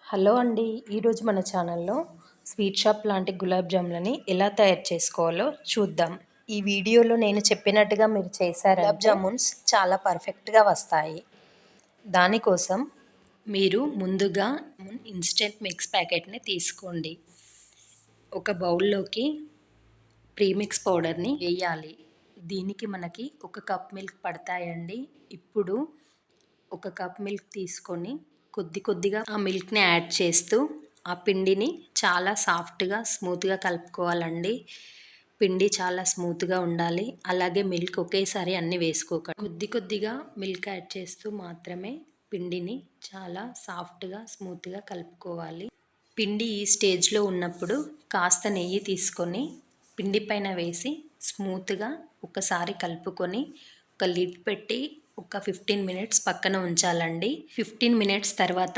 Hello అండి. ఈరోజు మన ఛానల్లో స్వీట్ షాప్ లాంటి గులాబ్ జాములని ఎలా తయారు చేసుకోవాలో చూద్దాం. ఈ వీడియోలో నేను చెప్పినట్టుగా మీరు చేశారంటే గులాబ్ జామున్స్ చాలా పర్ఫెక్ట్గా వస్తాయి. దానికోసం మీరు ముందుగా ఇన్స్టెంట్ మిక్స్ ప్యాకెట్ని తీసుకోండి. ఒక బౌల్లోకి ప్రీమిక్స్ పౌడర్ని వేయాలి. దీనికి మనకి 1 కప్ మిల్క్ పడతాయండి. ఇప్పుడు 1 కప్ మిల్క్ తీసుకొని కొద్దిగా ఆ మిల్క్ని యాడ్ చేస్తూ ఆ పిండిని చాలా సాఫ్ట్గా స్మూత్గా కలుపుకోవాలండి. పిండి చాలా స్మూత్గా ఉండాలి. అలాగే మిల్క్ ఒకేసారి అన్నీ వేసుకోకండి. కొద్దిగా మిల్క్ యాడ్ చేస్తూ మాత్రమే పిండిని చాలా సాఫ్ట్గా స్మూత్గా కలుపుకోవాలి. పిండి ఈ స్టేజ్లో ఉన్నప్పుడు కాస్త నెయ్యి తీసుకొని పిండి పైన వేసి స్మూత్గా ఒకసారి కలుపుకొని ఒక లిడ్ పెట్టి ఒక 15 మినిట్స్ పక్కన ఉంచాలండి. 15 మినిట్స్ తర్వాత